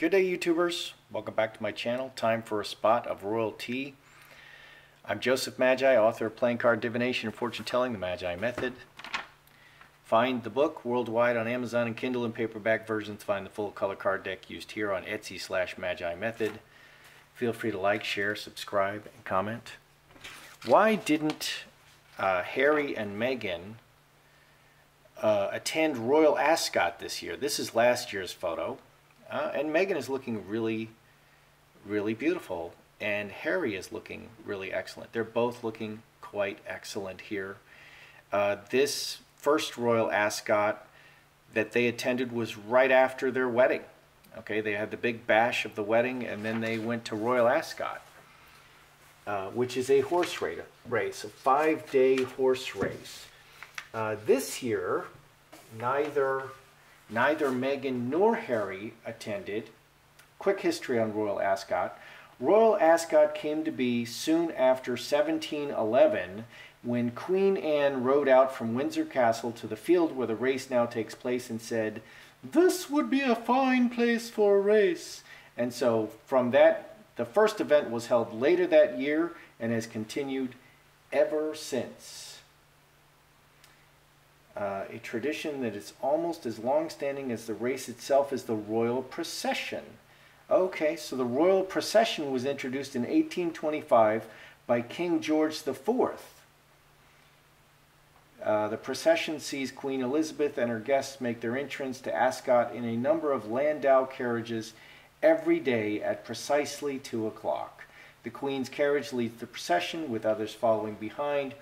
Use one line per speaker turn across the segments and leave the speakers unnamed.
Good day, YouTubers. Welcome back to my channel. Time for a spot of royal tea. I'm Joseph Magi, author of Playing Card Divination and Fortune Telling, the Magi Method. Find the book worldwide on Amazon and Kindle and paperback versions. Find the full color card deck used here on Etsy/Magi Method. Feel free to like, share, subscribe, and comment. Why didn't Harry and Meghan attend Royal Ascot this year? This is last year's photo. And Meghan is looking really, really beautiful. And Harry is looking really excellent. They're both looking quite excellent here. This first Royal Ascot that they attended was right after their wedding. Okay, they had the big bash of the wedding, and then they went to Royal Ascot, which is a horse race, a 5-day horse race. This year, neither Meghan nor Harry attended. Quick history on Royal Ascot. Royal Ascot came to be soon after 1711, when Queen Anne rode out from Windsor Castle to the field where the race now takes place and said, "This would be a fine place for a race." And so from that, the first event was held later that year and has continued ever since. A tradition that is almost as long-standing as the race itself is the royal procession. Okay, so the royal procession was introduced in 1825 by King George IV. The procession sees Queen Elizabeth and her guests make their entrance to Ascot in a number of landau carriages every day at precisely 2 o'clock. The Queen's carriage leads the procession, with others following behind.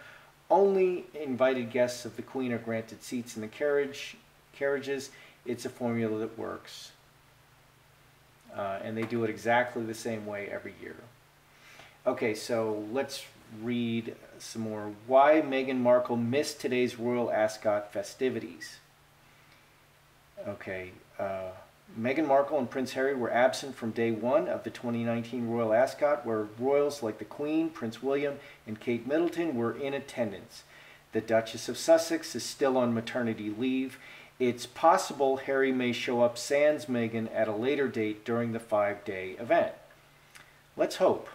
Only invited guests of the Queen are granted seats in the carriages. It's a formula that works. And they do it exactly the same way every year. Okay, so let's read some more. Why Meghan Markle missed today's Royal Ascot festivities. Okay, Meghan Markle and Prince Harry were absent from day one of the 2019 Royal Ascot, where royals like the Queen, Prince William, and Kate Middleton were in attendance. The Duchess of Sussex is still on maternity leave. It's possible Harry may show up sans Meghan at a later date during the 5-day event. Let's hope.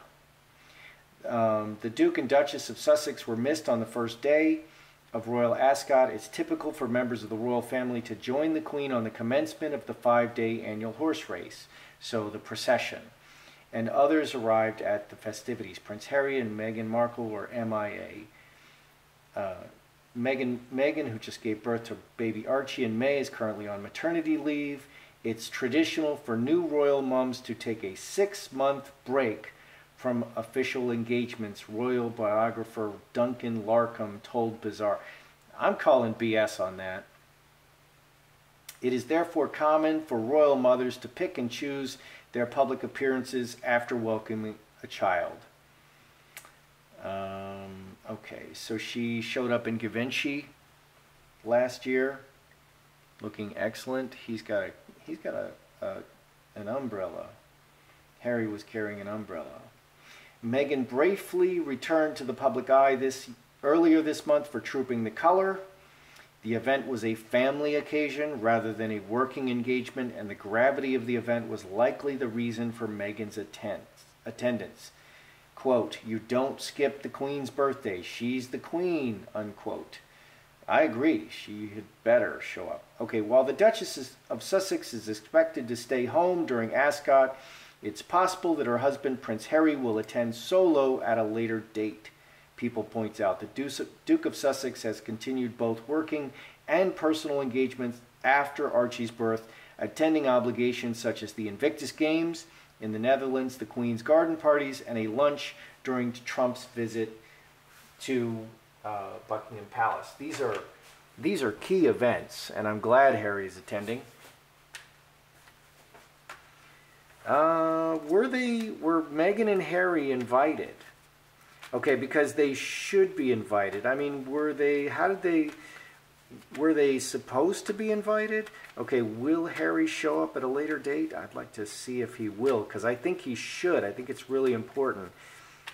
The Duke and Duchess of Sussex were missed on the first day of Royal Ascot. It's typical for members of the royal family to join the Queen on the commencement of the 5-day annual horse race, so the procession. And others arrived at the festivities. Prince Harry and Meghan Markle were MIA. Meghan, who just gave birth to baby Archie in May, is currently on maternity leave. It's traditional for new royal mums to take a 6-month break from official engagements, royal biographer Duncan Larcombe told Bizarre. I'm calling BS on that. It is therefore common for royal mothers to pick and choose their public appearances after welcoming a child. Okay, so she showed up in Givenchy last year, looking excellent. He's got an umbrella. Harry was carrying an umbrella. Meghan briefly returned to the public eye earlier this month for Trooping the Color. The event was a family occasion rather than a working engagement, and the gravity of the event was likely the reason for Meghan's attendance. Quote, "You don't skip the Queen's birthday. She's the Queen," unquote. I agree. She had better show up. Okay, while the Duchess of Sussex is expected to stay home during Ascot, it's possible that her husband, Prince Harry, will attend solo at a later date. People point out the Duke of Sussex has continued both working and personal engagements after Archie's birth, attending obligations such as the Invictus Games in the Netherlands, the Queen's garden parties, and a lunch during Trump's visit to Buckingham Palace. These are key events, and I'm glad Harry is attending. Were Meghan and Harry invited? Okay, because they should be invited. I mean, were they supposed to be invited? Okay, will Harry show up at a later date? I'd like to see if he will, because I think he should. I think it's really important.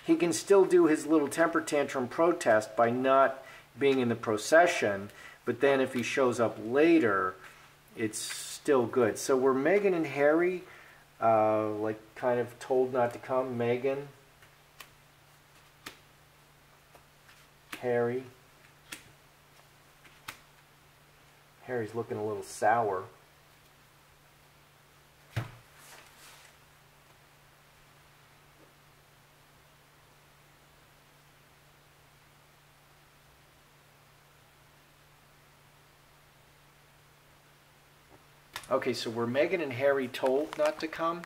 He can still do his little temper tantrum protest by not being in the procession, but then if he shows up later, it's still good. So were Meghan and Harry like kind of told not to come. Meghan, Harry. Harry's looking a little sour. Okay, so were Meghan and Harry told not to come?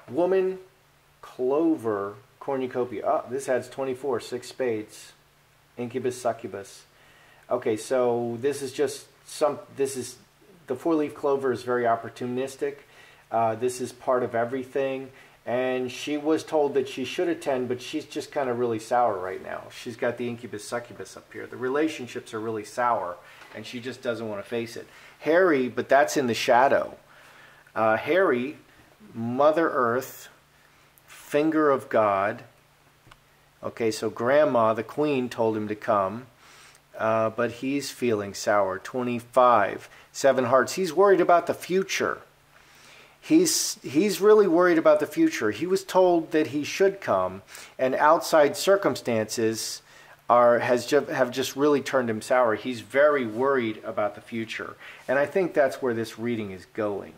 Woman, Clover, cornucopia. Oh, this adds 24, 6 spades. Incubus, succubus. Okay, so this is just the 4-leaf clover is very opportunistic. This is part of everything. And she was told that she should attend, but she's just kind of really sour right now. She's got the incubus, succubus up here. The relationships are really sour, and she just doesn't want to face it. Harry, but that's in the shadow. Harry, Mother Earth, Finger of God. Okay, so Grandma, the Queen, told him to come, but he's feeling sour. 25, 7 hearts. He's worried about the future. He's really worried about the future. He was told that he should come, and outside circumstances have just really turned him sour. He's very worried about the future, and I think that's where this reading is going.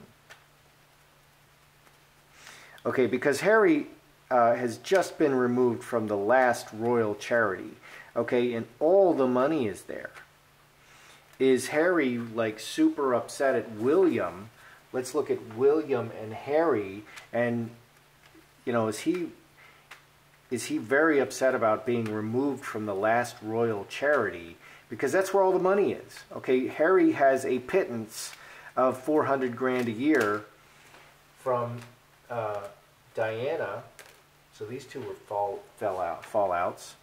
Okay, because Harry has just been removed from the last royal charity. Okay, and all the money is there. Is Harry like super upset at William? Let's look at William and Harry, and you know, is he very upset about being removed from the last royal charity? Because that's where all the money is. Okay, Harry has a pittance of 400 grand a year from Diana. So these two were fallouts.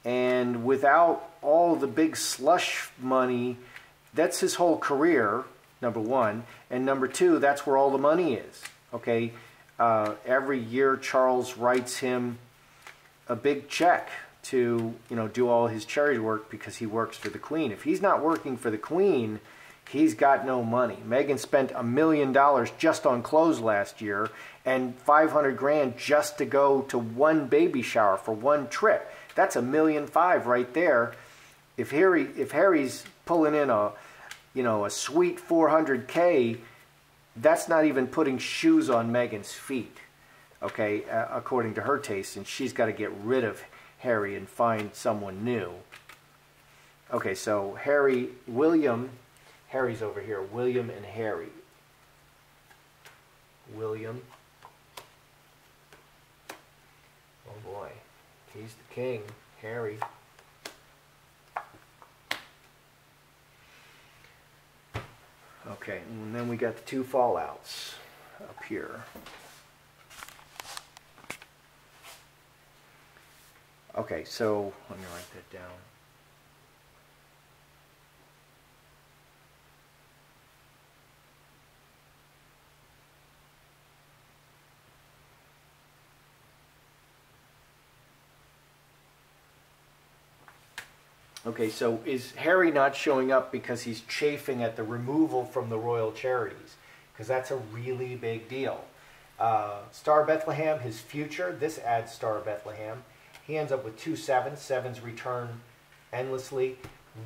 And without all the big slush money, that's his whole career, number one. And number two, that's where all the money is. Okay. Every year Charles writes him a big check to, you know, do all his charity work because he works for the Queen. If he's not working for the Queen, he's got no money. Meghan spent $1 million just on clothes last year and 500 grand just to go to one baby shower for one trip. That's $1.5 million right there. If Harry's pulling in a sweet 400K, that's not even putting shoes on Meghan's feet, okay, according to her taste, and she's got to get rid of Harry and find someone new. Okay, so William, Harry's over here, William and Harry. William. Oh boy, he's the king, Harry. Okay, and then we got the 2 fallouts up here. Okay, so let me write that down. Okay, so is Harry not showing up because he's chafing at the removal from the royal charities? Because that's a really big deal. Star of Bethlehem, his future, this adds Star of Bethlehem. He ends up with 2 sevens. Sevens return endlessly.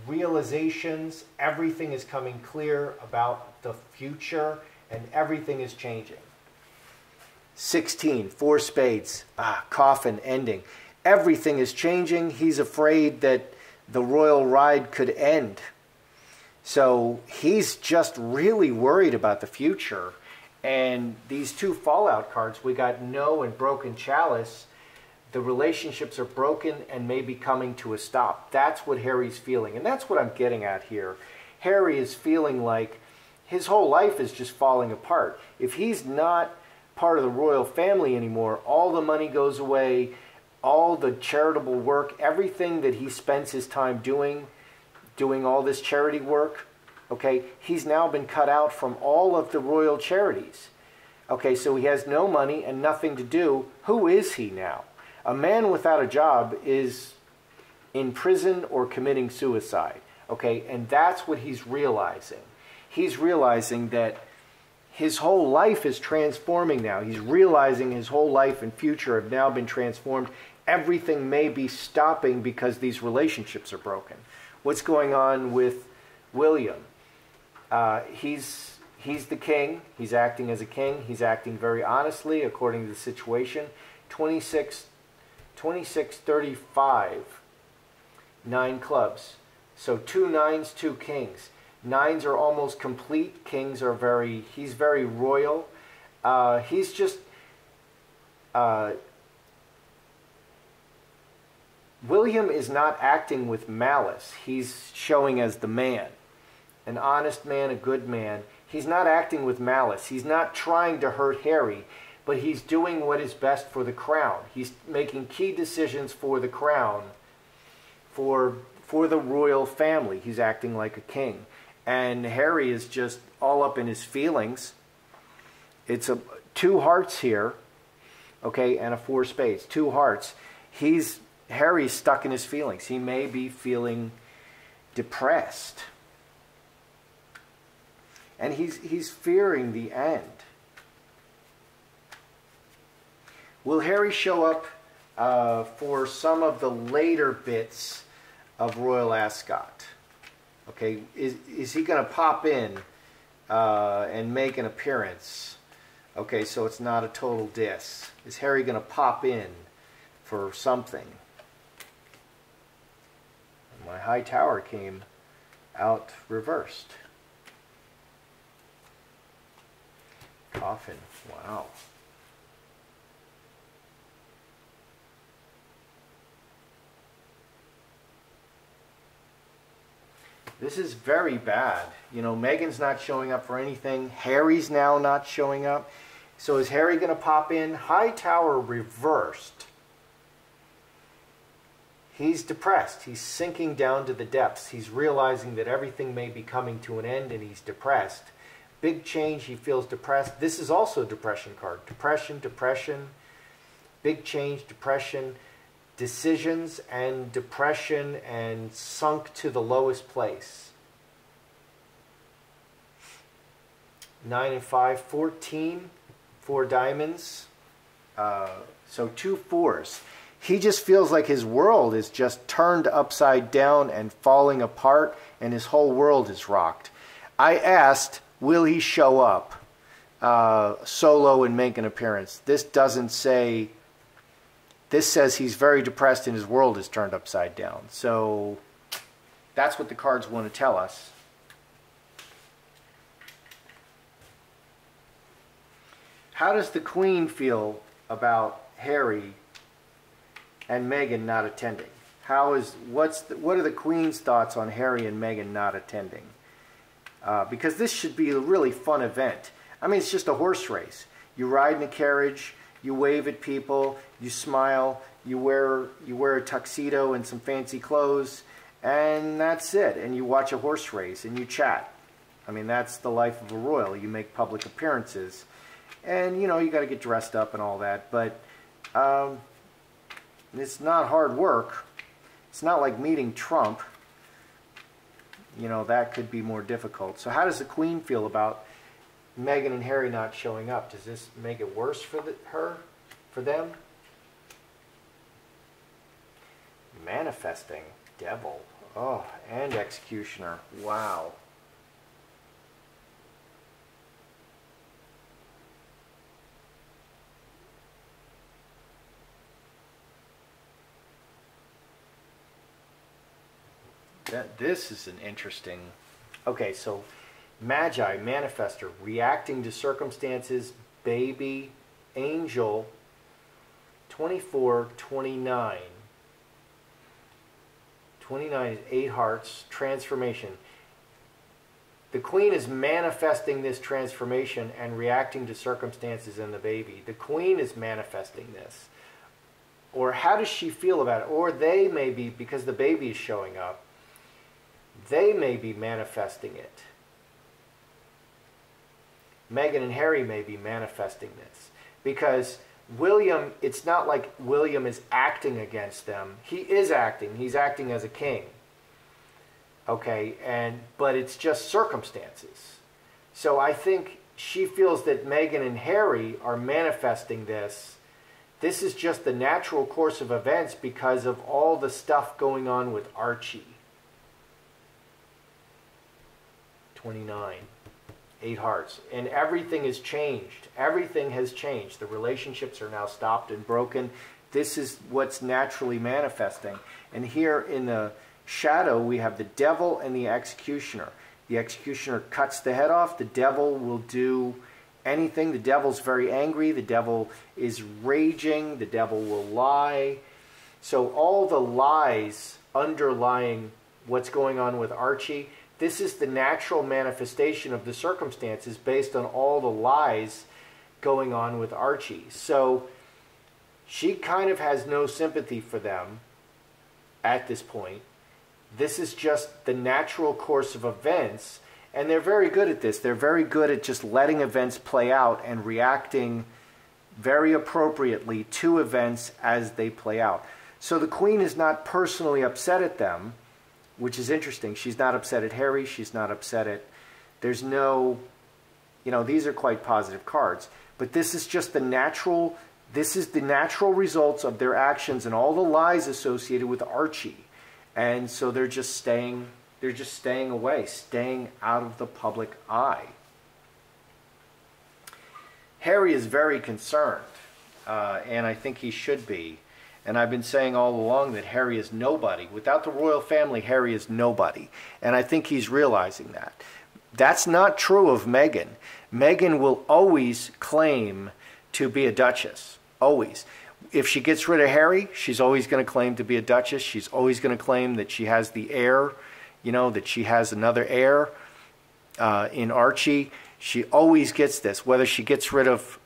Realizations, everything is coming clear about the future, and everything is changing. 16, 4 spades, coffin ending. Everything is changing. He's afraid that the royal ride could end. So he's just really worried about the future. And these 2 fallout cards, we got No and Broken Chalice. The relationships are broken and may be coming to a stop. That's what Harry's feeling. And that's what I'm getting at here. Harry is feeling like his whole life is just falling apart. If he's not part of the royal family anymore, all the money goes away, all the charitable work, everything that he spends his time doing all this charity work, okay, he's now been cut out from all of the royal charities. Okay, so he has no money and nothing to do. Who is he now? A man without a job is in prison or committing suicide, okay, and that's what he's realizing. he's realizing that his whole life is transforming now. He's realizing his whole life and future have now been transformed. Everything may be stopping because these relationships are broken. What's going on with William? He's the king. He's acting as a king. He's acting very honestly according to the situation. 26-35, 9 clubs. So 2 nines, 2 kings. Nines are almost complete. Kings are he's very royal. He's just, William is not acting with malice. He's showing as the man. An honest man, a good man. He's not acting with malice. He's not trying to hurt Harry, but he's doing what is best for the crown. He's making key decisions for the crown, for the royal family. He's acting like a king. And Harry is just all up in his feelings. It's 2 hearts here, okay, and a 4 spades. 2 hearts. Harry's stuck in his feelings. He may be feeling depressed. And he's fearing the end. Will Harry show up for some of the later bits of Royal Ascot? Okay, is he going to pop in and make an appearance? Okay, so it's not a total diss. Is Harry going to pop in for something? My high tower came out reversed. Coffin, wow. This is very bad. You know, Meghan's not showing up for anything. Harry's now not showing up. So is Harry going to pop in? High tower reversed. He's depressed. He's sinking down to the depths. He's realizing that everything may be coming to an end and he's depressed. Big change, he feels depressed. This is also a depression card. Depression, depression, big change, depression, decisions and depression, and sunk to the lowest place. 9 and 5, 14, 4 diamonds. So 2 4s. He just feels like his world is just turned upside down and falling apart, and his whole world is rocked. I asked, will he show up solo and make an appearance? This doesn't say. This says he's very depressed and his world is turned upside down. So that's what the cards want to tell us. How does the Queen feel about Harry and Meghan not attending? What are the Queen's thoughts on Harry and Meghan not attending? Because this should be a really fun event. I mean, it's just a horse race. You ride in a carriage, you wave at people, you smile, you wear a tuxedo and some fancy clothes, and that's it. And you watch a horse race and you chat. I mean, that's the life of a royal. You make public appearances, and you know you got to get dressed up and all that. But it's not hard work. It's not like meeting Trump. You know, that could be more difficult. So how does the Queen feel about Meghan and Harry not showing up? Does this make it worse for them? Manifesting, devil, oh, and executioner. Wow. This is an interesting. Okay, so Magi, manifester, reacting to circumstances, baby, angel, 24, 29. 29 is 8 hearts, transformation. The Queen is manifesting this transformation and reacting to circumstances in the baby. The Queen is manifesting this. Or how does she feel about it? Or they may be, because the baby is showing up, they may be manifesting it. Meghan and Harry may be manifesting this. Because William, it's not like William is acting against them. He is acting. He's acting as a king. Okay, but it's just circumstances. So I think she feels that Meghan and Harry are manifesting this. This is just the natural course of events because of all the stuff going on with Archie. 29. 8 hearts. And everything has changed. Everything has changed. The relationships are now stopped and broken. This is what's naturally manifesting. And here in the shadow, we have the devil and the executioner. The executioner cuts the head off. The devil will do anything. The devil's very angry. The devil is raging. The devil will lie. So all the lies underlying what's going on with Archie, this is the natural manifestation of the circumstances based on all the lies going on with Archie. So she kind of has no sympathy for them at this point. This is just the natural course of events, and they're very good at this. They're very good at just letting events play out and reacting very appropriately to events as they play out. So the Queen is not personally upset at them, which is interesting. She's not upset at Harry. She's not upset at... There's no... these are quite positive cards. But this is just the natural... This is the natural results of their actions and all the lies associated with Archie. And so they're just staying away, staying out of the public eye. Harry is very concerned, and I think he should be. And I've been saying all along that Harry is nobody. Without the royal family, Harry is nobody. And I think he's realizing that. That's not true of Meghan. Meghan will always claim to be a duchess. Always. If she gets rid of Harry, she's always going to claim to be a duchess. She's always going to claim that she has the heir, that she has another heir in Archie. She always gets this, whether she gets rid of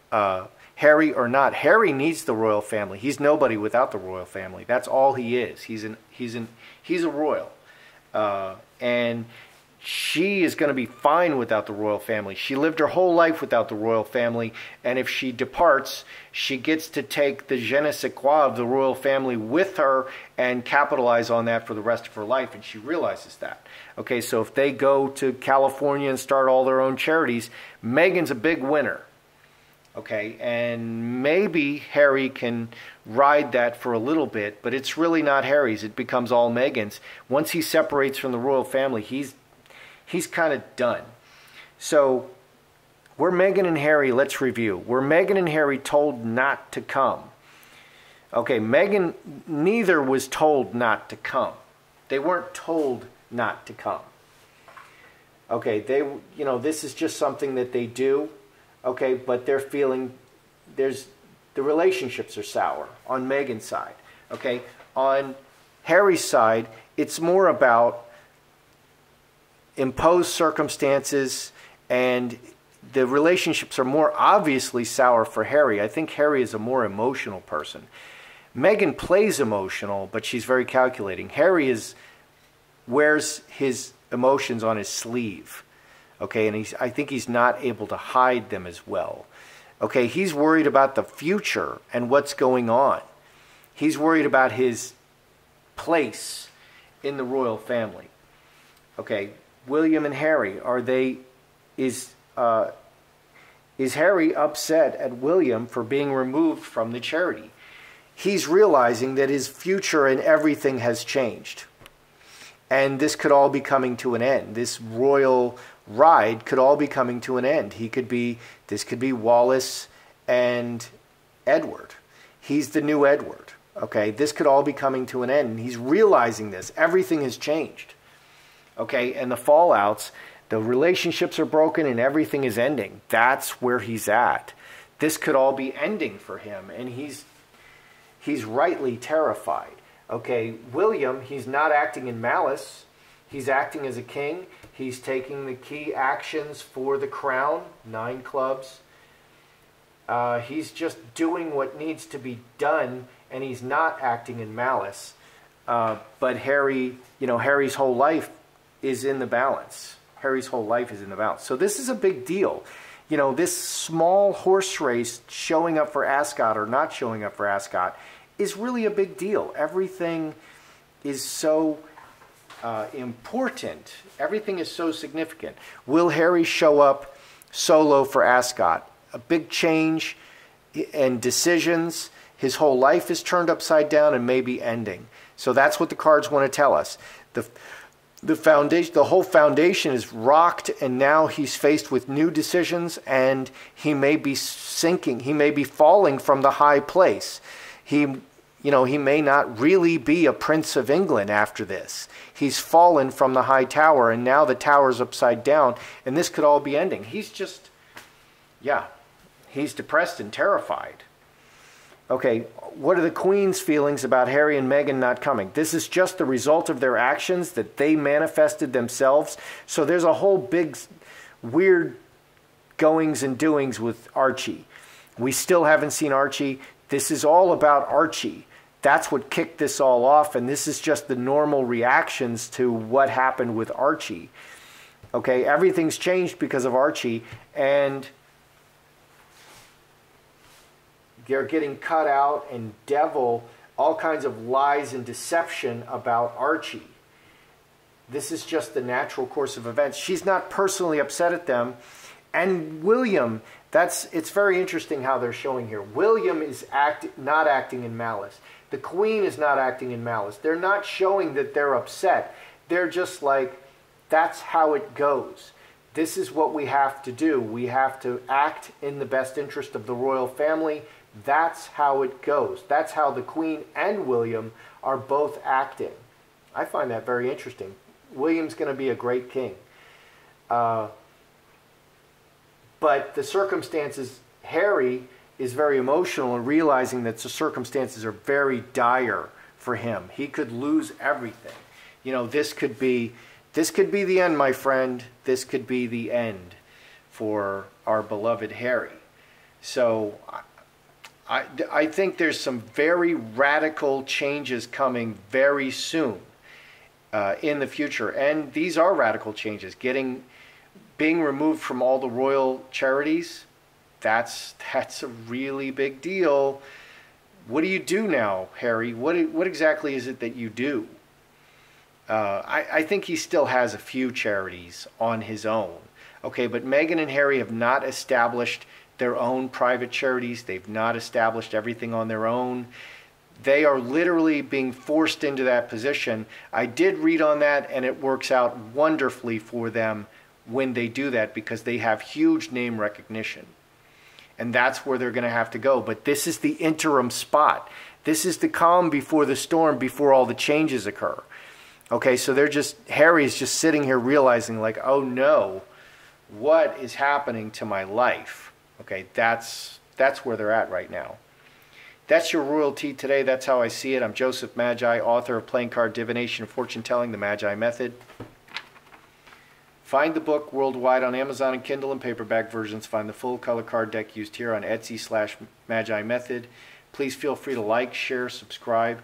Harry or not. Harry needs the royal family. He's nobody without the royal family. That's all he is. He's a royal. And she is going to be fine without the royal family. She lived her whole life without the royal family, and if she departs, she gets to take the je ne sais quoi of the royal family with her and capitalize on that for the rest of her life, and she realizes that. Okay, so if they go to California and start all their own charities, Meghan's a big winner. Okay, and maybe Harry can ride that for a little bit, but it's really not Harry's. It becomes all Meghan's. Once he separates from the royal family, he's kind of done. So, were Meghan and Harry, let's review. Were Meghan and Harry told not to come? Okay, Meghan, neither was told not to come. They weren't told not to come. Okay, this is just something that they do. Okay, but they're feeling, the relationships are sour on Meghan's side. Okay, on Harry's side, it's more about imposed circumstances, and the relationships are more obviously sour for Harry. I think Harry is a more emotional person. Meghan plays emotional, but she's very calculating. Harry wears his emotions on his sleeve. Okay, and I think he's not able to hide them as well. Okay, he's worried about the future and what's going on. He's worried about his place in the royal family. Okay, William and Harry, is Harry upset at William for being removed from the charity? He's realizing that his future and everything has changed. And this could all be coming to an end. This royal ride could all be coming to an end. This could be Wallace and Edward. He's the new Edward. Okay, this could all be coming to an end. And he's realizing this. Everything has changed. Okay, and the fallouts, the relationships are broken and everything is ending. That's where he's at. This could all be ending for him, and he's rightly terrified. Okay, William, he's not acting in malice. He's acting as a king. He's taking the key actions for the crown, 9 clubs. He's just doing what needs to be done, and he's not acting in malice. But Harry, Harry's whole life is in the balance. Harry's whole life is in the balance. So this is a big deal. This small horse race showing up for Ascot or not showing up for Ascot is really a big deal. Everything is so important. Everything is so significant. Will Harry show up solo for Ascot? A big change and decisions. His whole life is turned upside down and maybe ending. So that's what the cards want to tell us. The foundation, the whole foundation is rocked, and now he's faced with new decisions, and he may be sinking. He may be falling from the high place. He may not really be a Prince of England after this. He's fallen from the high tower, and now the tower's upside down, and this could all be ending. He's just, yeah, he's depressed and terrified. Okay, what are the Queen's feelings about Harry and Meghan not coming? This is just the result of their actions that they manifested themselves. So there's a whole big, weird goings and doings with Archie. We still haven't seen Archie. This is all about Archie. That's what kicked this all off, and this is just the normal reactions to what happened with Archie. Okay, everything's changed because of Archie, and they're getting cut out, and devil, all kinds of lies and deception about Archie. This is just the natural course of events. She's not personally upset at them. And William, it's very interesting how they're showing here. William is not acting in malice. The Queen is not acting in malice. They're not showing that they're upset. They're just like, that's how it goes. This is what we have to do. We have to act in the best interest of the royal family. That's how it goes. That's how the Queen and William are both acting. I find that very interesting. William's going to be a great king. But the circumstances, Harry is very emotional and realizing that the circumstances are very dire for him. He could lose everything. You know, this could be the end, my friend. This could be the end for our beloved Harry. So I think there's some very radical changes coming very soon in the future. And these are radical changes. Being removed from all the royal charities, that's a really big deal. What do you do now, Harry? What exactly is it that you do? I think he still has a few charities on his own. Okay, but Meghan and Harry have not established their own private charities. They've not established everything on their own. They are literally being forced into that position. I did read on that, and it works out wonderfully for them when they do that, because they have huge name recognition. And that's where they're going to have to go. But this is the interim spot. This is the calm before the storm, before all the changes occur. Okay, so Harry's just sitting here realizing, like, oh no, what is happening to my life? Okay, that's where they're at right now. That's your royalty today. That's how I see it. I'm Joseph Magi, author of Playing Card Divination and Fortune Telling, The Magi Method. Find the book worldwide on Amazon and Kindle and paperback versions. Find the full color card deck used here on Etsy/Magi Method. Please feel free to like, share, subscribe.